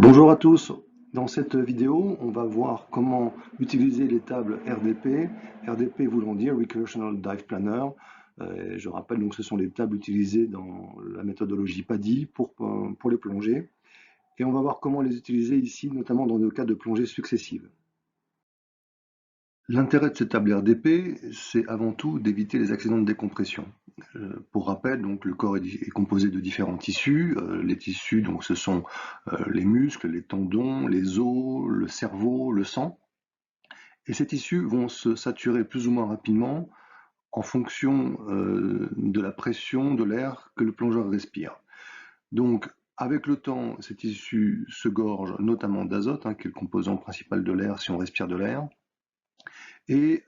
Bonjour à tous. Dans cette vidéo, on va voir comment utiliser les tables RDP. RDP voulant dire Recreational Dive Planner. Je rappelle donc ce sont les tables utilisées dans la méthodologie PADI pour les plongées. Et on va voir comment les utiliser ici, notamment dans le cas de plongées successives. L'intérêt de ces tables RDP, c'est avant tout d'éviter les accidents de décompression. Pour rappel, donc, le corps est composé de différents tissus. Les tissus, donc, ce sont les muscles, les tendons, les os, le cerveau, le sang. Et ces tissus vont se saturer plus ou moins rapidement en fonction de la pression de l'air que le plongeur respire. Donc, avec le temps, ces tissus se gorgent notamment d'azote, qui est le composant principal de l'air si on respire de l'air. Et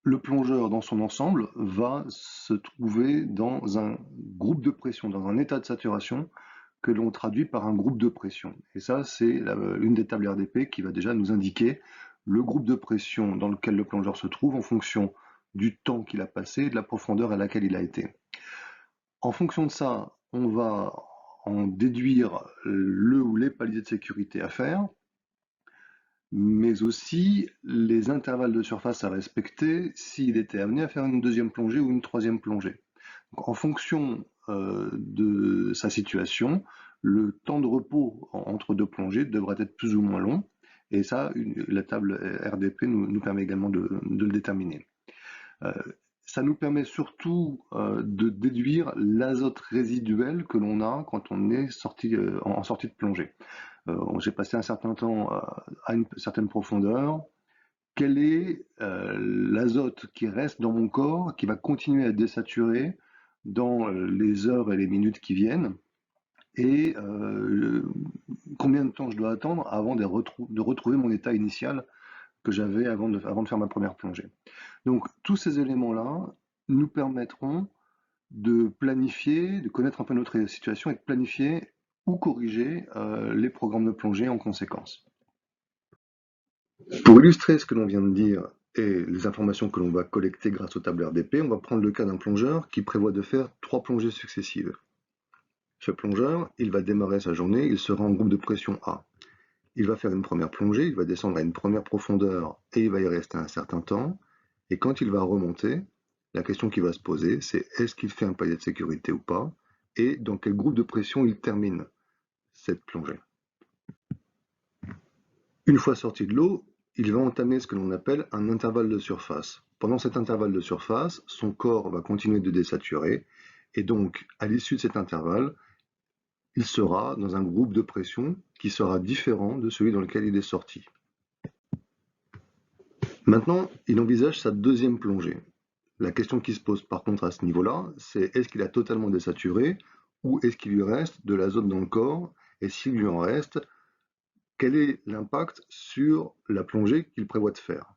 le plongeur dans son ensemble va se trouver dans un groupe de pression, dans un état de saturation que l'on traduit par un groupe de pression. Et ça, c'est une des tables RDP qui va déjà nous indiquer le groupe de pression dans lequel le plongeur se trouve en fonction du temps qu'il a passé et de la profondeur à laquelle il a été. En fonction de ça, on va en déduire le ou les paliers de sécurité à faire, mais aussi les intervalles de surface à respecter s'il était amené à faire une deuxième plongée ou une troisième plongée. Donc, en fonction de sa situation, le temps de repos entre deux plongées devrait être plus ou moins long, et ça, la table RDP nous permet également de le déterminer. Ça nous permet surtout de déduire l'azote résiduel que l'on a quand on est en sortie de plongée. J'ai passé un certain temps à une certaine profondeur. Quel est l'azote qui reste dans mon corps, qui va continuer à désaturer dans les heures et les minutes qui viennent, et combien de temps je dois attendre avant de retrouver mon état initial que j'avais avant de faire ma première plongée. Donc tous ces éléments-là nous permettront de planifier, de connaître un peu notre situation et de planifier ou corriger les programmes de plongée en conséquence. Pour illustrer ce que l'on vient de dire et les informations que l'on va collecter grâce aux tables RDP, on va prendre le cas d'un plongeur qui prévoit de faire 3 plongées successives. Ce plongeur, il va démarrer sa journée, il sera en groupe de pression A. Il va faire une première plongée, il va descendre à une première profondeur et il va y rester un certain temps. Et quand il va remonter, la question qui va se poser, c'est est-ce qu'il fait un palier de sécurité ou pas, et dans quel groupe de pression il termine cette plongée. Une fois sorti de l'eau, il va entamer ce que l'on appelle un intervalle de surface. Pendant cet intervalle de surface, son corps va continuer de désaturer, et donc à l'issue de cet intervalle, il sera dans un groupe de pression qui sera différent de celui dans lequel il est sorti. Maintenant, il envisage sa deuxième plongée. La question qui se pose par contre à ce niveau-là, c'est est-ce qu'il a totalement désaturé ou est-ce qu'il lui reste de l'azote dans le corps, et s'il lui en reste, quel est l'impact sur la plongée qu'il prévoit de faire.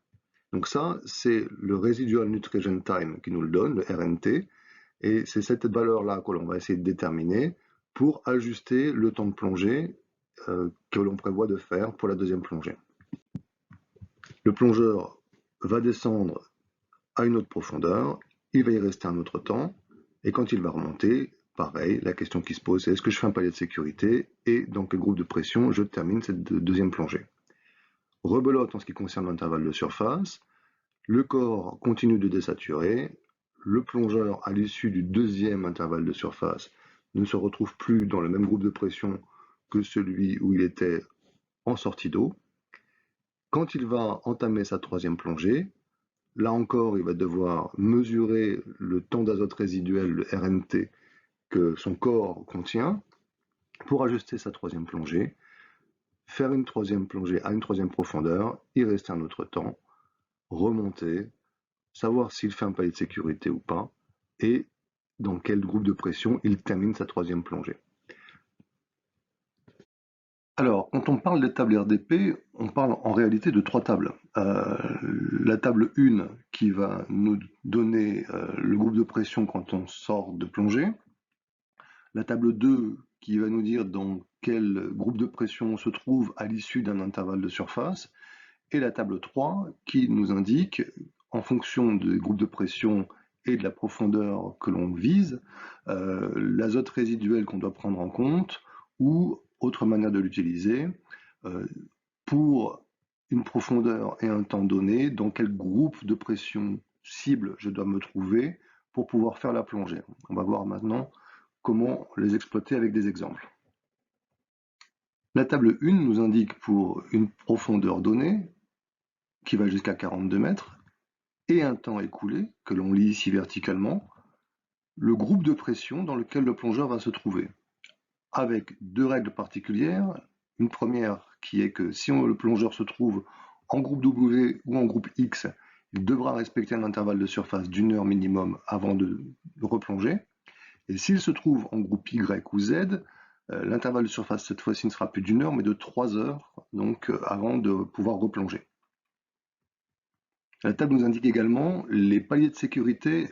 Donc ça, c'est le Residual Nutrition Time qui nous le donne, le RNT, et c'est cette valeur-là que l'on va essayer de déterminer pour ajuster le temps de plongée que l'on prévoit de faire pour la deuxième plongée. Le plongeur va descendre à une autre profondeur, il va y rester un autre temps, et quand il va remonter, pareil, la question qui se pose, c'est est-ce que je fais un palier de sécurité et dans quel groupe de pression je termine cette deuxième plongée. Rebelote en ce qui concerne l'intervalle de surface, le corps continue de désaturer, le plongeur à l'issue du deuxième intervalle de surface ne se retrouve plus dans le même groupe de pression que celui où il était en sortie d'eau. Quand il va entamer sa troisième plongée, là encore, il va devoir mesurer le temps d'azote résiduel, le RNT, que son corps contient, pour ajuster sa troisième plongée, faire une troisième plongée à une troisième profondeur, y rester un autre temps, remonter, savoir s'il fait un palier de sécurité ou pas, et dans quel groupe de pression il termine sa troisième plongée. Alors, quand on parle des tables RDP, on parle en réalité de 3 tables. La table 1 qui va nous donner le groupe de pression quand on sort de plongée. La table 2 qui va nous dire dans quel groupe de pression on se trouve à l'issue d'un intervalle de surface. Et la table 3 qui nous indique, en fonction des groupes de pression et de la profondeur que l'on vise, l'azote résiduel qu'on doit prendre en compte, ou autre manière de l'utiliser, pour une profondeur et un temps donné, dans quel groupe de pression cible je dois me trouver pour pouvoir faire la plongée. On va voir maintenant comment les exploiter avec des exemples. La table 1 nous indique pour une profondeur donnée, qui va jusqu'à 42 mètres, et un temps écoulé, que l'on lit ici verticalement, le groupe de pression dans lequel le plongeur va se trouver, avec deux règles particulières. Une première qui est que si le plongeur se trouve en groupe W ou en groupe X, il devra respecter un intervalle de surface d'1 heure minimum avant de replonger. Et s'il se trouve en groupe Y ou Z, l'intervalle de surface cette fois-ci ne sera plus d'1 heure mais de 3 heures, donc avant de pouvoir replonger. La table nous indique également les paliers de sécurité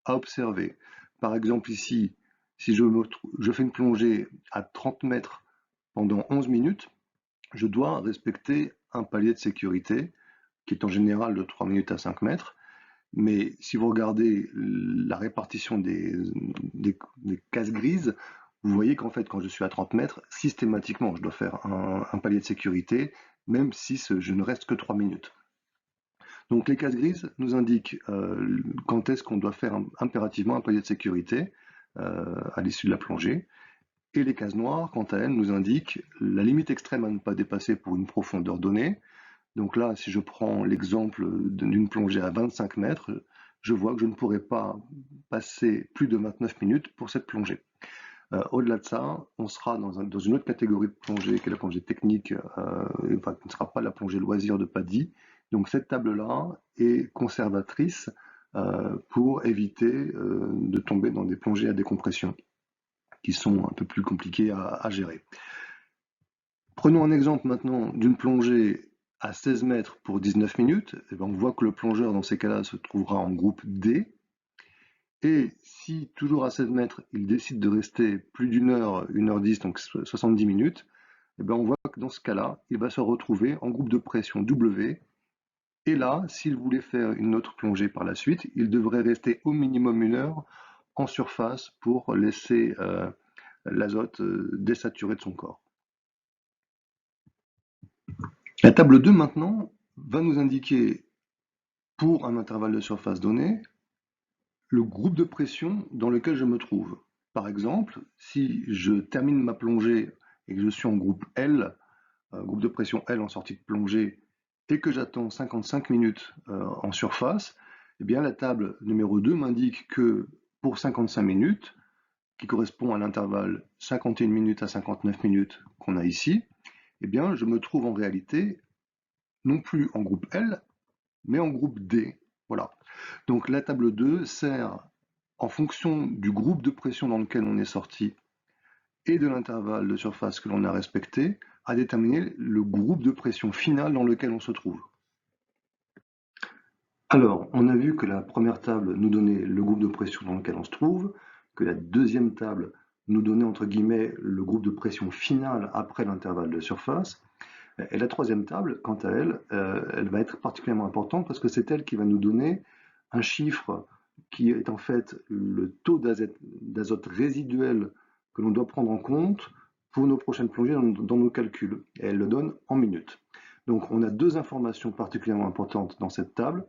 à observer. Par exemple ici, si je fais une plongée à 30 mètres pendant 11 minutes, je dois respecter un palier de sécurité qui est en général de 3 minutes à 5 mètres. Mais si vous regardez la répartition des cases grises, vous voyez qu'en fait, quand je suis à 30 mètres, systématiquement, je dois faire un palier de sécurité, même si je ne reste que 3 minutes. Donc les cases grises nous indiquent quand est-ce qu'on doit faire impérativement un palier de sécurité à l'issue de la plongée. Et les cases noires, quant à elles, nous indiquent la limite extrême à ne pas dépasser pour une profondeur donnée. Donc là, si je prends l'exemple d'une plongée à 25 mètres, je vois que je ne pourrai pas passer plus de 29 minutes pour cette plongée. Au-delà de ça, on sera dans une autre catégorie de plongée, qui est la plongée technique, enfin, qui ne sera pas la plongée loisir de PADI. Donc cette table-là est conservatrice pour éviter de tomber dans des plongées à décompression qui sont un peu plus compliquées à gérer. Prenons un exemple maintenant d'une plongée à 16 mètres pour 19 minutes. Et bien on voit que le plongeur dans ces cas-là se trouvera en groupe D. Et si, toujours à 16 mètres, il décide de rester plus d'1 heure, 1h10, donc 70 minutes, et bien on voit que dans ce cas-là, il va se retrouver en groupe de pression W. Et là, s'il voulait faire une autre plongée par la suite, il devrait rester au minimum 1 heure en surface pour laisser l'azote désaturé de son corps. La table 2 maintenant va nous indiquer, pour un intervalle de surface donné, le groupe de pression dans lequel je me trouve. Par exemple, si je termine ma plongée et que je suis en groupe L, groupe de pression L en sortie de plongée, et que j'attends 55 minutes en surface, eh bien la table numéro 2 m'indique que pour 55 minutes, qui correspond à l'intervalle 51 minutes à 59 minutes qu'on a ici, eh bien je me trouve en réalité non plus en groupe L, mais en groupe D. Voilà. Donc la table 2 sert, en fonction du groupe de pression dans lequel on est sorti et de l'intervalle de surface que l'on a respecté, à déterminer le groupe de pression final dans lequel on se trouve. Alors, on a vu que la première table nous donnait le groupe de pression dans lequel on se trouve, que la deuxième table nous donnait entre guillemets le groupe de pression final après l'intervalle de surface. Et la troisième table, quant à elle, elle va être particulièrement importante parce que c'est elle qui va nous donner un chiffre qui est en fait le taux d'azote résiduel que l'on doit prendre en compte pour nos prochaines plongées dans nos calculs. Et elle le donne en minutes. Donc on a deux informations particulièrement importantes dans cette table.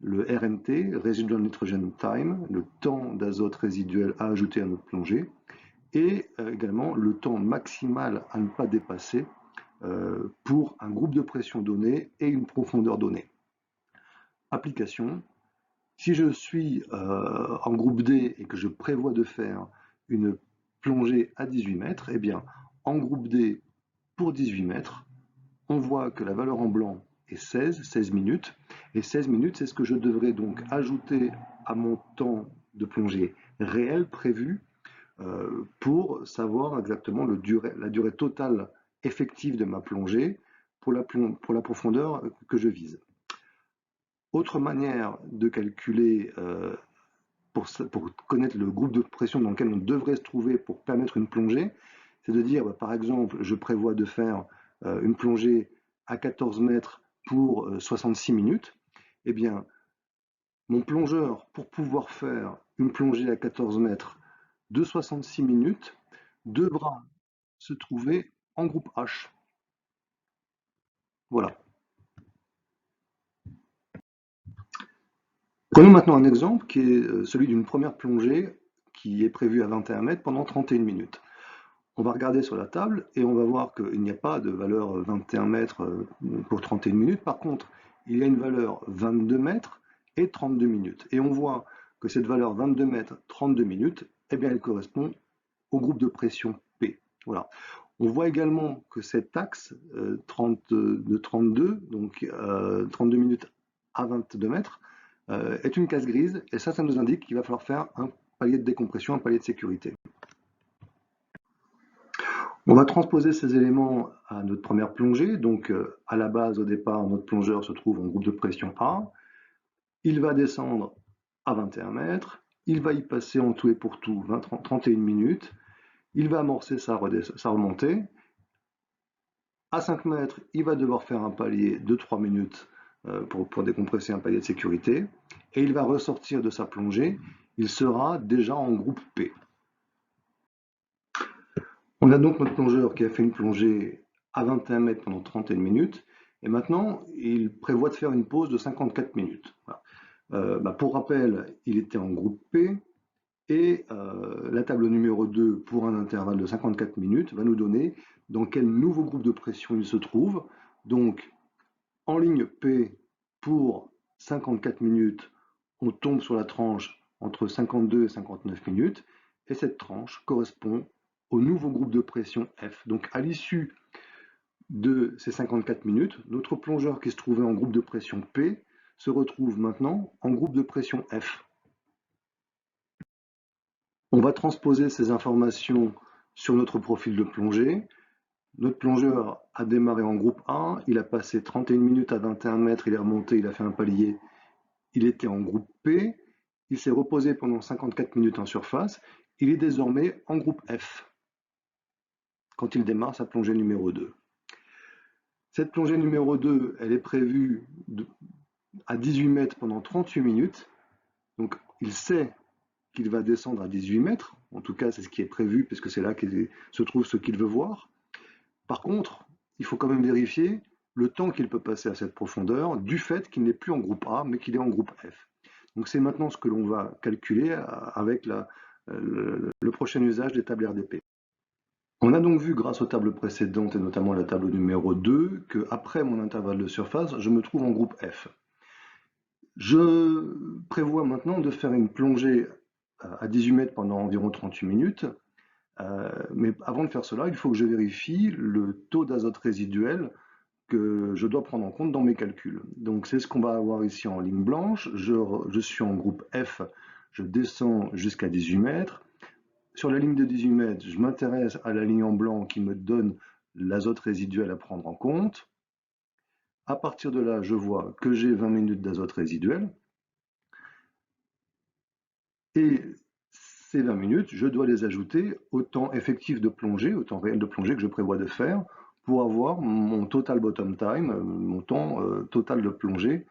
Le RNT, Residual Nitrogen Time, le temps d'azote résiduel à ajouter à notre plongée, et également le temps maximal à ne pas dépasser pour un groupe de pression donné et une profondeur donnée. Application. Si je suis en groupe D et que je prévois de faire une plongée à 18 mètres, eh bien, en groupe D pour 18 mètres, on voit que la valeur en blanc est 16 minutes, et 16 minutes, c'est ce que je devrais donc ajouter à mon temps de plongée réel prévu pour savoir exactement la durée totale effective de ma plongée pour la profondeur que je vise. Autre manière de calculer pour connaître le groupe de pression dans lequel on devrait se trouver pour permettre une plongée, c'est de dire, par exemple, je prévois de faire une plongée à 14 mètres pour 66 minutes. Eh bien, mon plongeur, pour pouvoir faire une plongée à 14 mètres de 66 minutes, devra se trouver en groupe H. Voilà. Prenons maintenant un exemple qui est celui d'une première plongée qui est prévue à 21 mètres pendant 31 minutes. On va regarder sur la table et on va voir qu'il n'y a pas de valeur 21 mètres pour 31 minutes. Par contre, il y a une valeur 22 mètres et 32 minutes. Et on voit que cette valeur 22 mètres, 32 minutes, eh bien, elle correspond au groupe de pression P. Voilà. On voit également que cet axe de 32, donc 32 minutes à 22 mètres, est une case grise, et ça nous indique qu'il va falloir faire un palier de décompression, un palier de sécurité. On va transposer ces éléments à notre première plongée. Donc, à la base, au départ, notre plongeur se trouve en groupe de pression A. Il va descendre à 21 mètres. Il va y passer en tout et pour tout 31 minutes. Il va amorcer sa remontée. À 5 mètres, il va devoir faire un palier de 3 minutes pour décompresser, un palier de sécurité. Et il va ressortir de sa plongée. Il sera déjà en groupe P. On a donc notre plongeur qui a fait une plongée à 21 mètres pendant 31 minutes. Et maintenant, il prévoit de faire une pause de 54 minutes. Voilà. Pour rappel, il était en groupe P. Et la table numéro 2, pour un intervalle de 54 minutes, va nous donner dans quel nouveau groupe de pression il se trouve. Donc, en ligne P, pour 54 minutes, on tombe sur la tranche entre 52 et 59 minutes. Et cette tranche correspond au nouveau groupe de pression F. Donc, à l'issue de ces 54 minutes, notre plongeur qui se trouvait en groupe de pression P se retrouve maintenant en groupe de pression F. On va transposer ces informations sur notre profil de plongée. Notre plongeur a démarré en groupe A, il a passé 31 minutes à 21 mètres, il est remonté, il a fait un palier, il était en groupe P, il s'est reposé pendant 54 minutes en surface, il est désormais en groupe F quand il démarre sa plongée numéro 2. Cette plongée numéro 2, elle est prévue à 18 mètres pendant 38 minutes, donc il sait qu'il va descendre à 18 mètres, en tout cas c'est ce qui est prévu, puisque c'est là qu'il se trouve ce qu'il veut voir. Par contre, il faut quand même vérifier le temps qu'il peut passer à cette profondeur, du fait qu'il n'est plus en groupe A, mais qu'il est en groupe F. Donc c'est maintenant ce que l'on va calculer avec le prochain usage des tables RDP. On a donc vu grâce aux tables précédentes, et notamment la table numéro 2, qu'après mon intervalle de surface, je me trouve en groupe F. Je prévois maintenant de faire une plongée à 18 mètres pendant environ 38 minutes. Mais avant de faire cela, il faut que je vérifie le taux d'azote résiduel que je dois prendre en compte dans mes calculs. Donc c'est ce qu'on va avoir ici en ligne blanche. Je suis en groupe F, je descends jusqu'à 18 mètres. Sur la ligne de 18 mètres, je m'intéresse à la ligne en blanc qui me donne l'azote résiduel à prendre en compte. À partir de là, je vois que j'ai 20 minutes d'azote résiduel. Et ces 20 minutes, je dois les ajouter au temps effectif de plongée, au temps réel de plongée que je prévois de faire, pour avoir mon total bottom time, mon temps total de plongée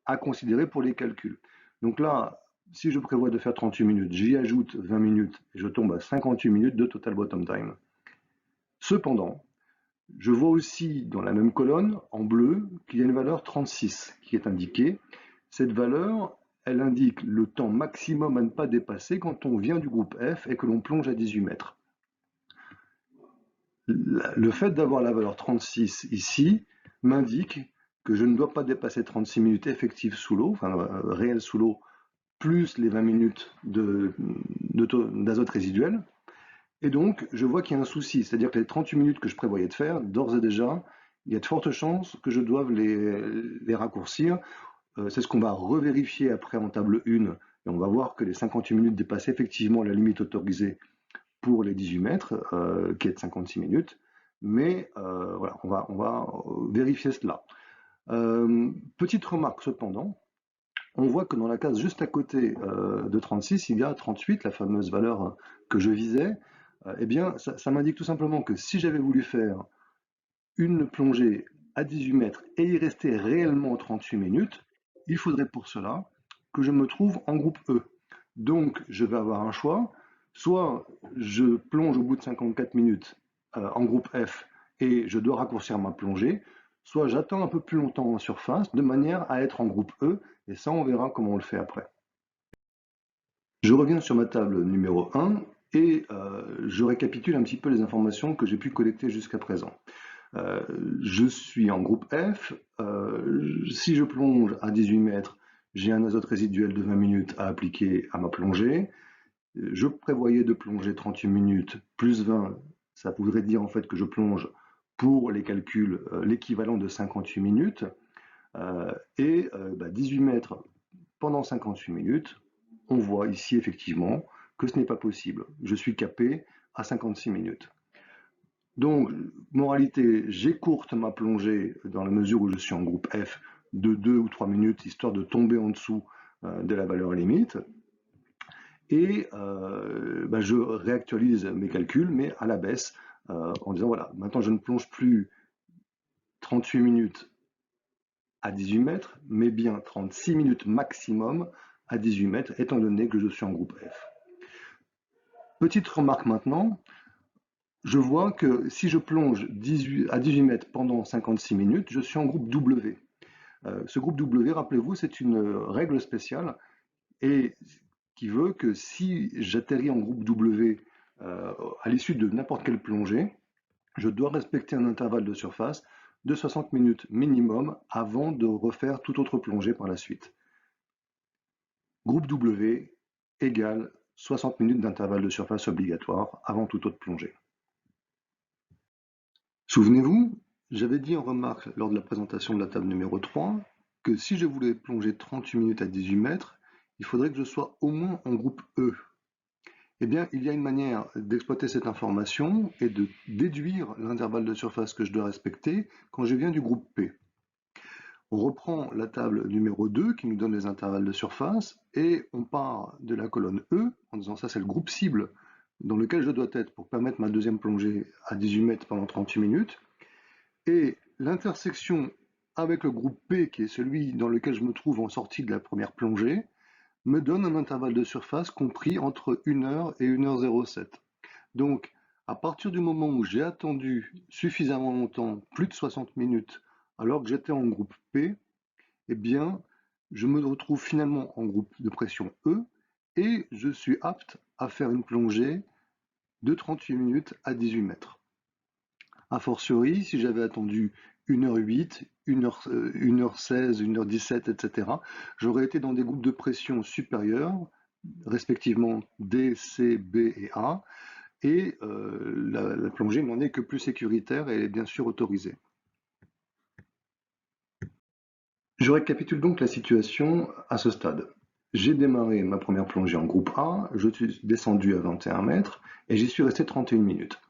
à considérer pour les calculs. Donc là, si je prévois de faire 38 minutes, j'y ajoute 20 minutes et je tombe à 58 minutes de total bottom time. Cependant, je vois aussi dans la même colonne, en bleu, qu'il y a une valeur 36 qui est indiquée. Cette valeur, elle indique le temps maximum à ne pas dépasser quand on vient du groupe F et que l'on plonge à 18 mètres. Le fait d'avoir la valeur 36 ici m'indique que je ne dois pas dépasser 36 minutes effectives sous l'eau, enfin réelles sous l'eau, plus les 20 minutes d'azote résiduel. Et donc, je vois qu'il y a un souci, c'est-à-dire que les 38 minutes que je prévoyais de faire, d'ores et déjà, il y a de fortes chances que je doive les raccourcir. C'est ce qu'on va revérifier après en table 1, et on va voir que les 58 minutes dépassent effectivement la limite autorisée pour les 18 mètres, qui est de 56 minutes. Mais voilà, on va vérifier cela. Petite remarque cependant, on voit que dans la case juste à côté de 36, il y a 38, la fameuse valeur que je visais. Eh bien, ça m'indique tout simplement que si j'avais voulu faire une plongée à 18 mètres et y rester réellement 38 minutes, il faudrait pour cela que je me trouve en groupe E. Donc, je vais avoir un choix. Soit je plonge au bout de 54 minutes en groupe F et je dois raccourcir ma plongée, soit j'attends un peu plus longtemps en surface de manière à être en groupe E, et ça on verra comment on le fait après. Je reviens sur ma table numéro 1 et je récapitule un petit peu les informations que j'ai pu collecter jusqu'à présent. Je suis en groupe F. Si je plonge à 18 mètres, j'ai un azote résiduel de 20 minutes à appliquer à ma plongée. Je prévoyais de plonger 38 minutes plus 20. Ça voudrait dire en fait que je plonge pour les calculs l'équivalent de 58 minutes. 18 mètres pendant 58 minutes, on voit ici effectivement que ce n'est pas possible. Je suis capé à 56 minutes. Donc, moralité, j'écourte ma plongée dans la mesure où je suis en groupe F de 2 ou 3 minutes, histoire de tomber en dessous de la valeur limite. Et je réactualise mes calculs, mais à la baisse, en disant, voilà, maintenant je ne plonge plus 38 minutes à 18 mètres, mais bien 36 minutes maximum à 18 mètres, étant donné que je suis en groupe F. Petite remarque maintenant, je vois que si je plonge à 18 mètres pendant 56 minutes, je suis en groupe W. Ce groupe W, rappelez-vous, c'est une règle spéciale et qui veut que si j'atterris en groupe W à l'issue de n'importe quelle plongée, je dois respecter un intervalle de surface de 60 minutes minimum avant de refaire toute autre plongée par la suite. Groupe W égale 60 minutes d'intervalle de surface obligatoire avant toute autre plongée. Souvenez-vous, j'avais dit en remarque lors de la présentation de la table numéro 3 que si je voulais plonger 38 minutes à 18 mètres, il faudrait que je sois au moins en groupe E. Eh bien, il y a une manière d'exploiter cette information et de déduire l'intervalle de surface que je dois respecter quand je viens du groupe P. On reprend la table numéro 2 qui nous donne les intervalles de surface et on part de la colonne E en disant ça c'est le groupe cible dans lequel je dois être pour permettre ma deuxième plongée à 18 mètres pendant 38 minutes. Et l'intersection avec le groupe P, qui est celui dans lequel je me trouve en sortie de la première plongée, me donne un intervalle de surface compris entre 1 heure et 1h07. Donc, à partir du moment où j'ai attendu suffisamment longtemps, plus de 60 minutes, alors que j'étais en groupe P, eh bien, je me retrouve finalement en groupe de pression E et je suis apte à faire une plongée de 38 minutes à 18 mètres. A fortiori, si j'avais attendu 1h08, 1h16, 1h17, etc., j'aurais été dans des groupes de pression supérieurs, respectivement D, C, B et A, et la plongée n'en est que plus sécuritaire et est bien sûr autorisée. Je récapitule donc la situation à ce stade. J'ai démarré ma première plongée en groupe A, je suis descendu à 21 mètres et j'y suis resté 31 minutes.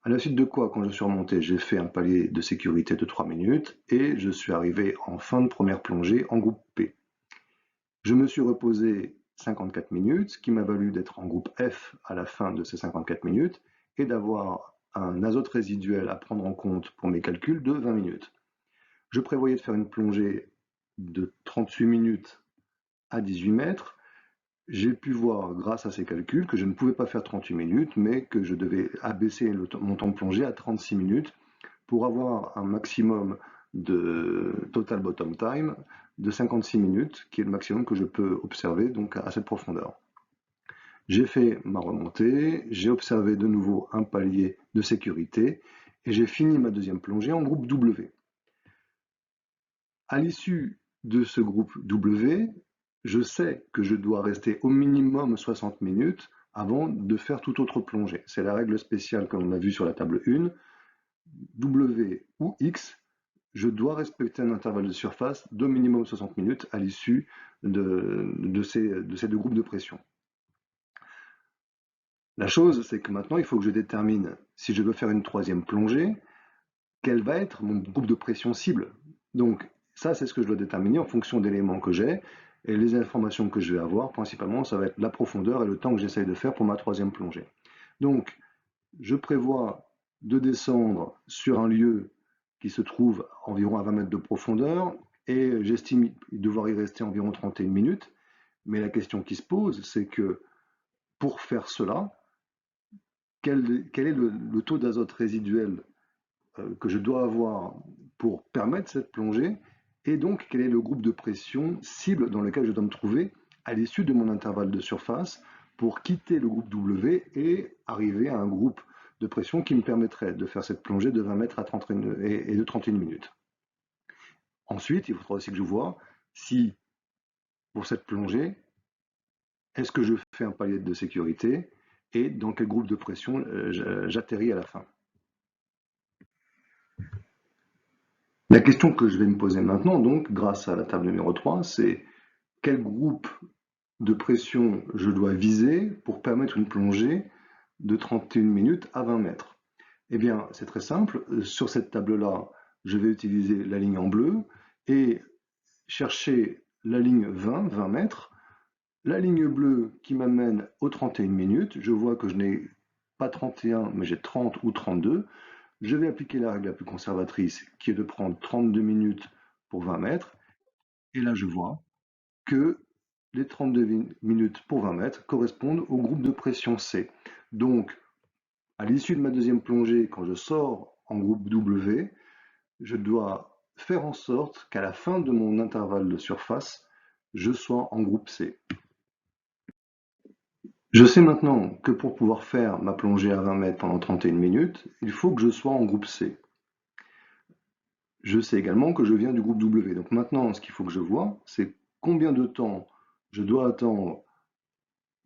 À la suite de quoi, quand je suis remonté, j'ai fait un palier de sécurité de 3 minutes et je suis arrivé en fin de première plongée en groupe P. Je me suis reposé 54 minutes, ce qui m'a valu d'être en groupe F à la fin de ces 54 minutes et d'avoir un azote résiduel à prendre en compte pour mes calculs de 20 minutes. Je prévoyais de faire une plongée de 38 minutes à 18 mètres. J'ai pu voir, grâce à ces calculs, que je ne pouvais pas faire 38 minutes, mais que je devais abaisser mon temps de plongée à 36 minutes pour avoir un maximum de total bottom time de 56 minutes, qui est le maximum que je peux observer donc à cette profondeur. J'ai fait ma remontée, j'ai observé de nouveau un palier de sécurité et j'ai fini ma deuxième plongée en groupe W. À l'issue de ce groupe W, je sais que je dois rester au minimum 60 minutes avant de faire toute autre plongée. C'est la règle spéciale comme on a vu sur la table 1. W ou X, je dois respecter un intervalle de surface d'au minimum 60 minutes à l'issue de ces deux groupes de pression. La chose, c'est que maintenant, il faut que je détermine, si je veux faire une troisième plongée, quel va être mon groupe de pression cible. Donc, ça, c'est ce que je dois déterminer en fonction d'éléments que j'ai. Et les informations que je vais avoir, principalement, ça va être la profondeur et le temps que j'essaye de faire pour ma troisième plongée. Donc, je prévois de descendre sur un lieu qui se trouve environ à 20 mètres de profondeur et j'estime devoir y rester environ 31 minutes. Mais la question qui se pose, c'est que pour faire cela, quel est le taux d'azote résiduel que je dois avoir pour permettre cette plongée, et donc quel est le groupe de pression cible dans lequel je dois me trouver à l'issue de mon intervalle de surface pour quitter le groupe W et arriver à un groupe de pression qui me permettrait de faire cette plongée de 20 mètres et de 31 minutes. Ensuite, il faudra aussi que je vois si, pour cette plongée, est-ce que je fais un palier de sécurité et dans quel groupe de pression j'atterris à la fin. La question que je vais me poser maintenant, donc, grâce à la table numéro 3, c'est quel groupe de pression je dois viser pour permettre une plongée de 31 minutes à 20 mètres. Eh bien, c'est très simple. Sur cette table-là, je vais utiliser la ligne en bleu et chercher la ligne 20 mètres. La ligne bleue qui m'amène aux 31 minutes. Je vois que je n'ai pas 31, mais j'ai 30 ou 32. Je vais appliquer la règle la plus conservatrice, qui est de prendre 32 minutes pour 20 mètres. Et là, je vois que les 32 minutes pour 20 mètres correspondent au groupe de pression C. Donc, à l'issue de ma deuxième plongée, quand je sors en groupe W, je dois faire en sorte qu'à la fin de mon intervalle de surface, je sois en groupe C. Je sais maintenant que pour pouvoir faire ma plongée à 20 mètres pendant 31 minutes, il faut que je sois en groupe C. Je sais également que je viens du groupe W. Donc maintenant, ce qu'il faut que je vois, c'est combien de temps je dois attendre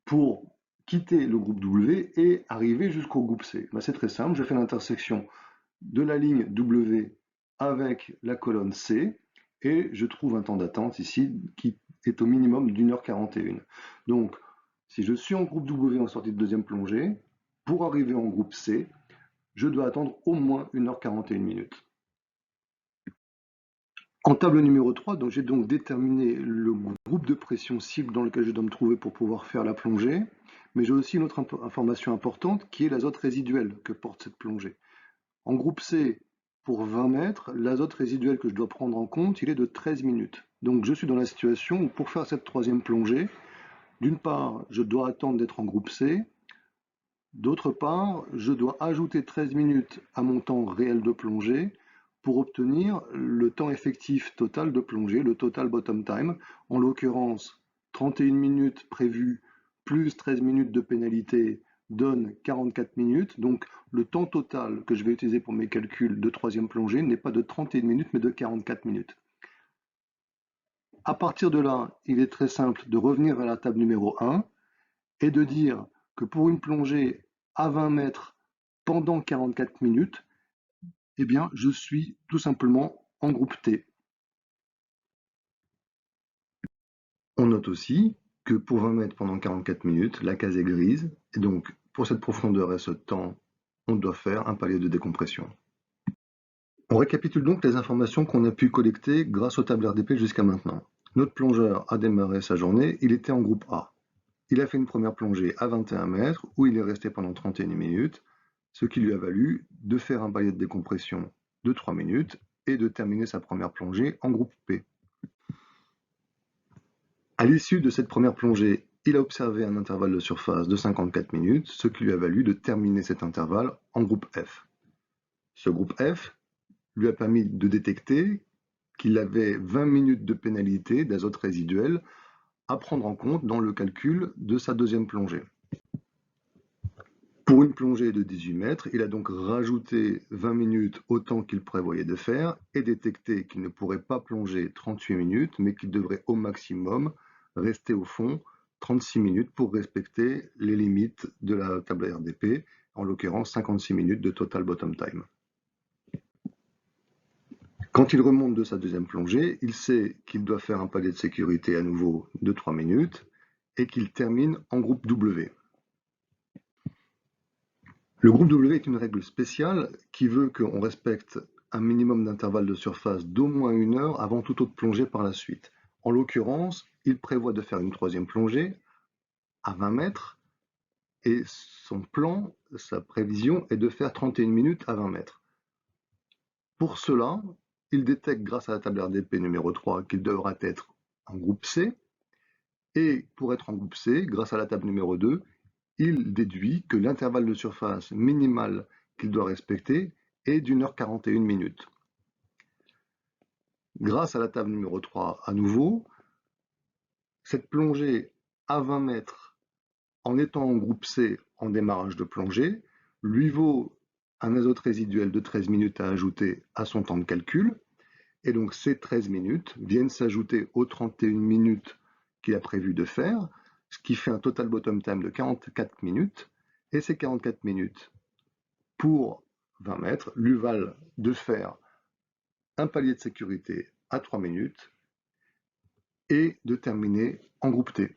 pour quitter le groupe W et arriver jusqu'au groupe C. Ben, c'est très simple, je fais l'intersection de la ligne W avec la colonne C et je trouve un temps d'attente ici qui est au minimum d'1h41. Donc, si je suis en groupe W en sortie de deuxième plongée, pour arriver en groupe C, je dois attendre au moins 1h41 minutes. En table numéro 3, donc j'ai donc déterminé le groupe de pression cible dans lequel je dois me trouver pour pouvoir faire la plongée, mais j'ai aussi une autre information importante qui est l'azote résiduel que porte cette plongée. En groupe C, pour 20 mètres, l'azote résiduel que je dois prendre en compte, il est de 13 minutes. Donc je suis dans la situation où pour faire cette troisième plongée, d'une part, je dois attendre d'être en groupe C, d'autre part, je dois ajouter 13 minutes à mon temps réel de plongée pour obtenir le temps effectif total de plongée, le total bottom time, en l'occurrence 31 minutes prévues plus 13 minutes de pénalité donne 44 minutes, donc le temps total que je vais utiliser pour mes calculs de troisième plongée n'est pas de 31 minutes mais de 44 minutes. À partir de là, il est très simple de revenir à la table numéro 1 et de dire que pour une plongée à 20 mètres pendant 44 minutes, eh bien, je suis tout simplement en groupe T. On note aussi que pour 20 mètres pendant 44 minutes, la case est grise, et donc pour cette profondeur et ce temps, on doit faire un palier de décompression. On récapitule donc les informations qu'on a pu collecter grâce au tableur RDP jusqu'à maintenant. Notre plongeur a démarré sa journée, il était en groupe A. Il a fait une première plongée à 21 mètres où il est resté pendant 31 minutes, ce qui lui a valu de faire un palier de décompression de 3 minutes et de terminer sa première plongée en groupe P. À l'issue de cette première plongée, il a observé un intervalle de surface de 54 minutes, ce qui lui a valu de terminer cet intervalle en groupe F. Ce groupe F lui a permis de détecter qu'il avait 20 minutes de pénalité d'azote résiduel à prendre en compte dans le calcul de sa deuxième plongée. Pour une plongée de 18 mètres, il a donc rajouté 20 minutes au temps qu'il prévoyait de faire et détecté qu'il ne pourrait pas plonger 38 minutes, mais qu'il devrait au maximum rester au fond 36 minutes pour respecter les limites de la table RDP, en l'occurrence 56 minutes de total bottom time. Quand il remonte de sa deuxième plongée, il sait qu'il doit faire un palier de sécurité à nouveau de 3 minutes et qu'il termine en groupe W. Le groupe W est une règle spéciale qui veut qu'on respecte un minimum d'intervalle de surface d'au moins 1 heure avant toute autre plongée par la suite. En l'occurrence, il prévoit de faire une troisième plongée à 20 mètres et son plan, sa prévision est de faire 31 minutes à 20 mètres. Pour cela, il détecte grâce à la table RDP numéro 3 qu'il devra être en groupe C et pour être en groupe C, grâce à la table numéro 2, il déduit que l'intervalle de surface minimal qu'il doit respecter est d'1h41. Grâce à la table numéro 3 à nouveau, cette plongée à 20 mètres en étant en groupe C en démarrage de plongée lui vaut un azote résiduel de 13 minutes à ajouter à son temps de calcul. Et donc ces 13 minutes viennent s'ajouter aux 31 minutes qu'il a prévu de faire, ce qui fait un total bottom time de 44 minutes. Et ces 44 minutes pour 20 mètres lui valent de faire un palier de sécurité à 3 minutes et de terminer en groupe T.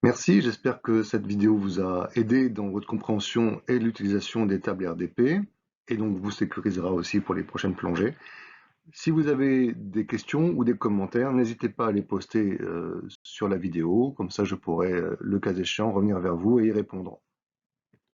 Merci, j'espère que cette vidéo vous a aidé dans votre compréhension et l'utilisation des tables RDP et donc vous sécurisera aussi pour les prochaines plongées. Si vous avez des questions ou des commentaires, n'hésitez pas à les poster sur la vidéo, comme ça je pourrai, le cas échéant, revenir vers vous et y répondre.